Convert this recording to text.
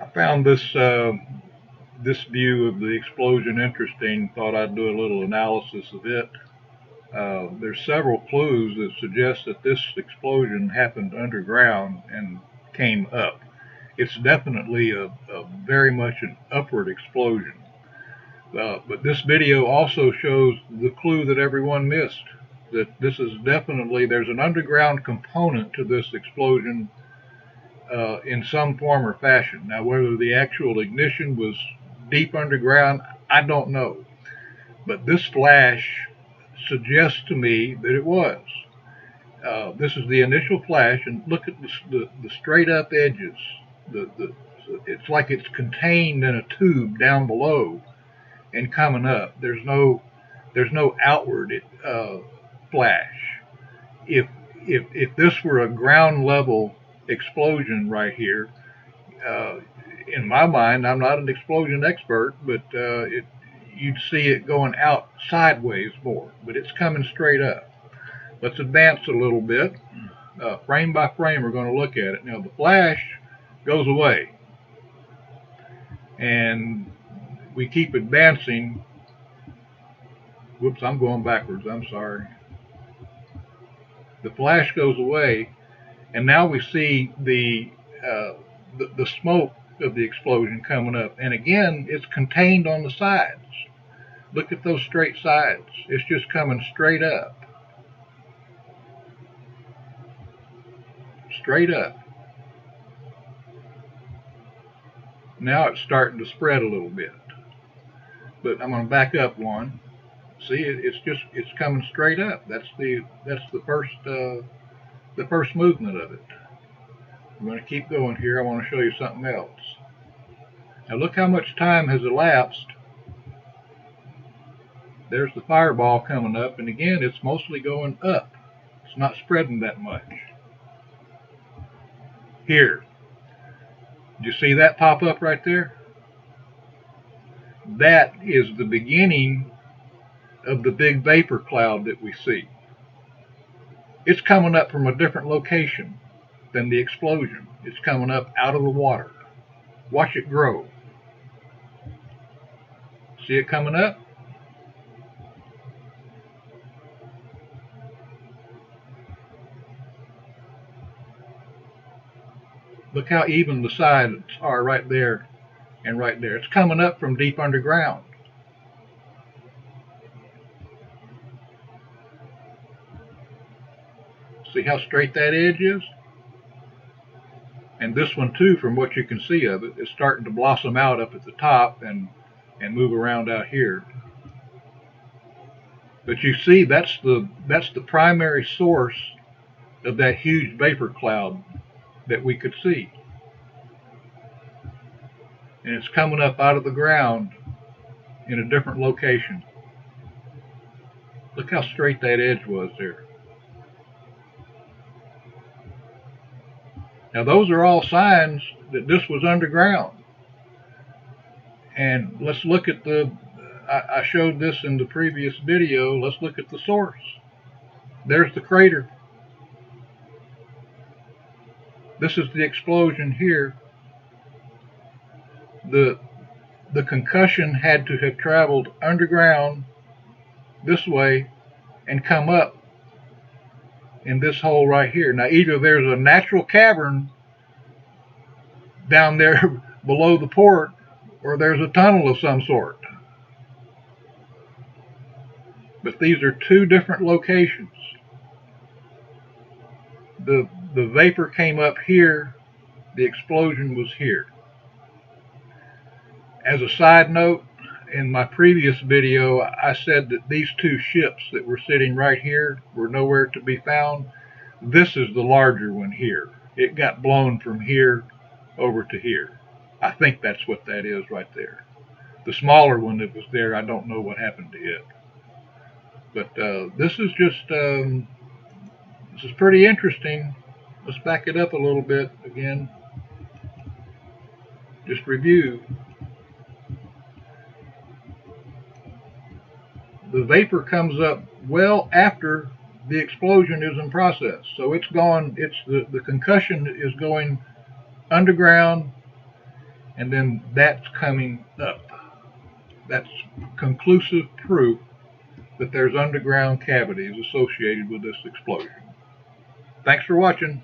I found this view of the explosion interesting. Thought I'd do a little analysis of it. There's several clues that suggest that this explosion happened underground and came up. It's definitely a very much an upward explosion. But this video also shows the clue that everyone missed. That this is definitely, there's an underground component to this explosion in some form or fashion. Now, whether the actual ignition was deep underground, I don't know. But this flash suggests to me that it was. This is the initial flash, and look at the straight up edges. It's like it's contained in a tube down below and coming up. There's no outward flash. If if this were a ground level explosion right here, uh, in my mind, I'm not an explosion expert, but you'd see it going out sideways more, but it's coming straight up. Let's advance a little bit. Frame by frame, we're going to look at it. Now, the flash goes away, and we keep advancing. Whoops, I'm going backwards. I'm sorry. The flash goes away, and now we see the smoke of the explosion coming up. And again, it's contained on the sides. Look at those straight sides. It's just coming straight up, straight up. Now it's starting to spread a little bit, but I'm going to back up one. See, it's coming straight up. That's the first movement of it. I'm going to keep going here. I want to show you something else. Now look how much time has elapsed. There's the fireball coming up, and again, it's mostly going up. It's not spreading that much. Here, did you see that pop up right there? That is the beginning of the big vapor cloud that we see. It's coming up from a different location than the explosion. It's coming up out of the water. Watch it grow. See it coming up? Look how even the sides are right there and right there. It's coming up from deep underground. See how straight that edge is? And this one too, from what you can see of it, is starting to blossom out up at the top and move around out here. But you see, that's the primary source of that huge vapor cloud that we could see. And it's coming up out of the ground in a different location. Look how straight that edge was there. Now those are all signs that this was underground. And let's look at I showed this in the previous video. Let's look at the source. There's the crater. This is the explosion here. The concussion had to have traveled underground this way and come up in this hole right here. Now either there's a natural cavern down there below the port, or there's a tunnel of some sort. But these are two different locations. The vapor came up here, the explosion was here. As a side note, in my previous video, I said that these two ships that were sitting right here were nowhere to be found. This is the larger one here. It got blown from here over to here. I think that's what that is right there. The smaller one that was there, I don't know what happened to it. But this is pretty interesting. Let's back it up a little bit again. Just review. The vapor comes up well after the explosion is in process. So it's gone, the concussion is going underground, and then that's coming up. That's conclusive proof that there's underground cavities associated with this explosion. Thanks for watching.